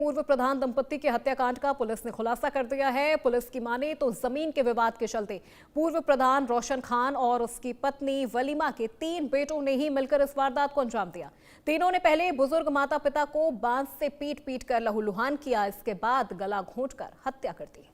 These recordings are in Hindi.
पूर्व प्रधान दंपति के हत्याकांड का पुलिस ने खुलासा कर दिया है। पुलिस की माने तो जमीन के विवाद के चलते पूर्व प्रधान रोशन खान और उसकी पत्नी वलीमा के 3 बेटों ने ही मिलकर इस वारदात को अंजाम दिया। तीनों ने पहले बुजुर्ग माता पिता को बांस से पीट पीट कर लहूलुहान किया, इसके बाद गला घोंटकर हत्या कर दी।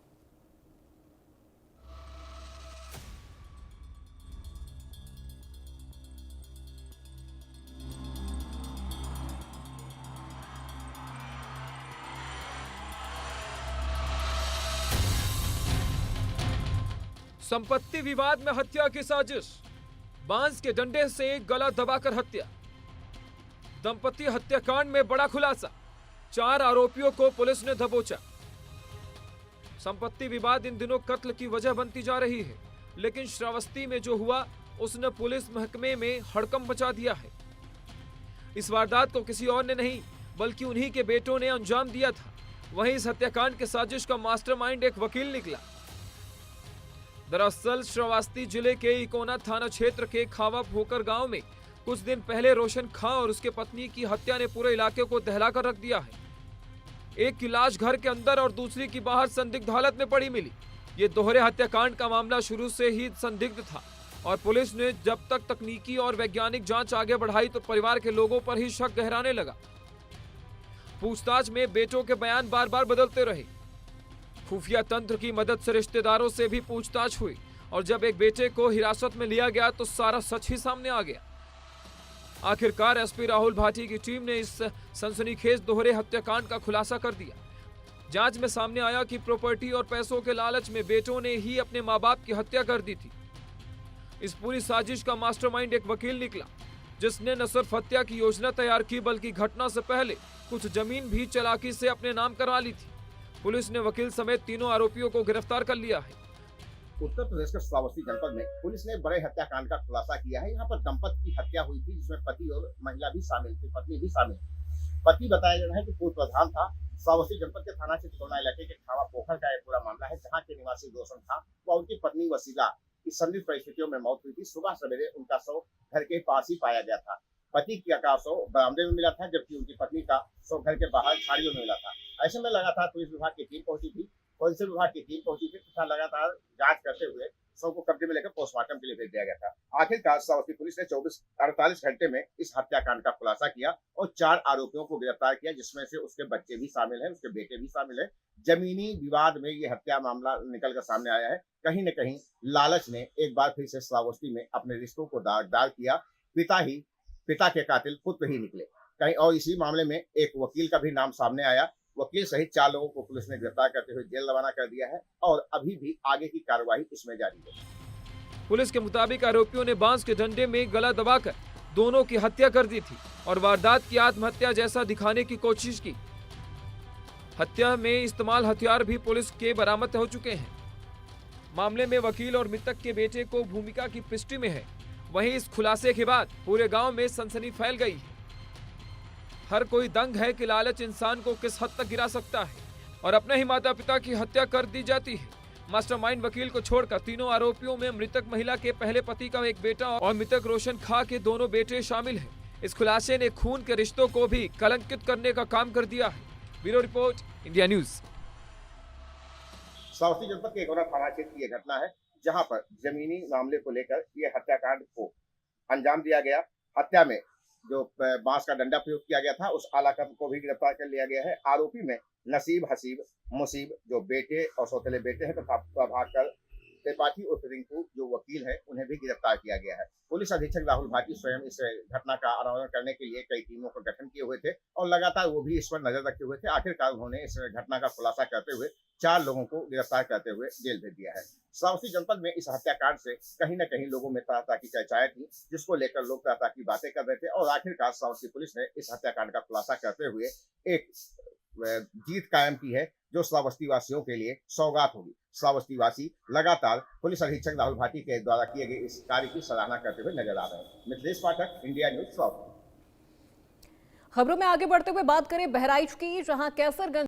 संपत्ति विवाद में हत्या की साजिश, बांस के डंडे से गला दबाकर हत्या। दंपति हत्याकांड में बड़ा खुलासा, 4 आरोपियों को पुलिस ने दबोचा। संपत्ति विवाद इन दिनों कत्ल की वजह बनती जा रही है, लेकिन श्रावस्ती में जो हुआ उसने पुलिस महकमे में हड़कंप मचा दिया है। इस वारदात को किसी और ने नहीं बल्कि उन्हीं के बेटों ने अंजाम दिया था। वहीं इस हत्याकांड के साजिश का मास्टरमाइंड एक वकील निकला। दरअसल श्रावस्ती जिले के इकोना थाना क्षेत्र के खावा भोकर गांव में कुछ दिन पहले रोशन खां और उसके पत्नी की हत्या ने पूरे इलाके को दहलाकर रख दिया है। एक की लाश घर के अंदर और दूसरी की बाहर संदिग्ध हालत में पड़ी मिली। ये दोहरे हत्याकांड का मामला शुरू से ही संदिग्ध था और पुलिस ने जब तक तकनीकी और वैज्ञानिक जांच आगे बढ़ाई तो परिवार के लोगों पर ही शक गहराने लगा। पूछताछ में बेटों के बयान बार बार बदलते रहे। खुफिया तंत्र की मदद से रिश्तेदारों से भी पूछताछ हुई और जब एक बेटे को हिरासत में लिया गया तो सारा सच ही सामने आ गया। आखिरकार एसपी राहुल भाटी की टीम ने इस सनसनीखेज दोहरे हत्याकांड का खुलासा कर दिया। जांच में सामने आया कि प्रॉपर्टी और पैसों के लालच में बेटों ने ही अपने मां बाप की हत्या कर दी थी। इस पूरी साजिश का मास्टरमाइंड एक वकील निकला, जिसने न सिर्फ हत्या की योजना तैयार की बल्कि घटना से पहले कुछ जमीन भी चालाकी से अपने नाम करवा ली थी। पुलिस ने वकील समेत तीनों आरोपियों को गिरफ्तार कर लिया है। उत्तर प्रदेश के श्रावस्ती जनपद में पुलिस ने बड़े हत्याकांड का खुलासा किया है। यहाँ पर दंपति की हत्या हुई थी, जिसमें पति और महिला भी शामिल थी, पत्नी भी शामिल थी। पति बताया जा रहा है कि पूर्व प्रधान था। श्रावस्ती जनपद के थाना चितौना इलाके के खावा पोखर का एक पूरा मामला है, जहाँ के निवासी रोशन था व उनकी पत्नी वसीला की संदिग्ध परिस्थितियों में मौत हुई थी। सुबह सवेरे उनका शव घर के पास ही पाया गया था। पति का शव बरामदे में मिला था, जबकि उनकी पत्नी का शव घर के बाहर झाड़ियों में मिला था। ऐसे में लगातार पुलिस विभाग की टीम पहुंची थी, फोरेंसिक विभाग की टीम पहुंची थी तथा लगातार जांच करते हुए शव को कब्जे में लेकर पोस्टमार्टम के लिए भेज दिया गया था। आखिरकार श्रावस्ती पुलिस ने 48 घंटे में इस हत्याकांड का खुलासा किया और 4 आरोपियों को गिरफ्तार किया, जिसमें से उसके बच्चे भी शामिल हैं, उसके बेटे भी शामिल है। जमीनी विवाद में ये हत्या मामला निकलकर सामने आया है। कहीं न कहीं लालच ने एक बार फिर से श्रावस्ती में अपने रिश्तों को दागदार किया। पिता के कातिल पुत्र ही निकले कहीं। और इसी मामले में एक वकील का भी नाम सामने आया। वकील सहित 4 लोगों को पुलिस ने गिरफ्तार करते हुए जेल रवाना कर दिया है और अभी भी आगे की कार्रवाई इसमें जारी है। पुलिस के मुताबिक आरोपियों ने बांस के डंडे में गला दबाकर दोनों की हत्या कर दी थी और वारदात की आत्महत्या जैसा दिखाने की कोशिश की। हत्या में इस्तेमाल हथियार भी पुलिस के बरामद हो चुके हैं। मामले में वकील और मृतक के बेटे को भूमिका की पुष्टि में है। वहीं इस खुलासे के बाद पूरे गांव में सनसनी फैल गई है। हर कोई दंग है कि लालच इंसान को किस हद तक गिरा सकता है और अपने ही माता पिता की हत्या कर दी जाती है। मास्टरमाइंड वकील को छोड़कर तीनों आरोपियों में मृतक महिला के पहले पति का एक बेटा और मृतक रोशन खां के दोनों बेटे शामिल हैं। इस खुलासे ने खून के रिश्तों को भी कलंकित करने का काम कर दिया है। Bureau report, India news. Shravasti जनपद के इकोना थाना क्षेत्र की यह घटना है, जहां पर जमीनी मामले को लेकर ये हत्याकांड को अंजाम दिया गया। हत्या में जो बांस का डंडा प्रयोग किया गया था, उस आलाकत को भी गिरफ्तार कर लिया गया है। आरोपी में नसीब, हसीब, मुसीब जो बेटे और सौतेले बेटे हैं तथा प्रभाकर त्रिपाठी और रिंकू जो वकील है, उन्हें भी गिरफ्तार किया गया है। पुलिस अधीक्षक राहुल भाटी स्वयं इस घटना का अनावरण करने के लिए कई टीमों का गठन किए हुए थे और लगातार वो भी इस पर नजर रखे हुए थे। आखिरकार उन्होंने इस घटना का खुलासा करते हुए 4 लोगों को गिरफ्तार करते हुए जेल भेज दिया है। श्रावस्ती जनपद में इस हत्याकांड से कहीं न कहीं लोगों में तरह तरह की चर्चाएं थी, जिसको लेकर लोग तरह तरह की बातें कर रहे थे और आखिरकार श्रावस्ती पुलिस ने इस हत्याकांड का खुलासा करते हुए एक जीत कायम की है, जो श्रावस्ती वासियों के लिए सौगात होगी। श्रावस्ती वासी लगातार पुलिस अधीक्षक राहुल भाटी के द्वारा किए गए इस कार्य की सराहना करते हुए नजर आ रहे हैं। मिथिलेश पाठक, इंडिया न्यूज, श्रावस्ती। खबरों में आगे बढ़ते हुए बात करें बहराइच की, जहां कैसरगंज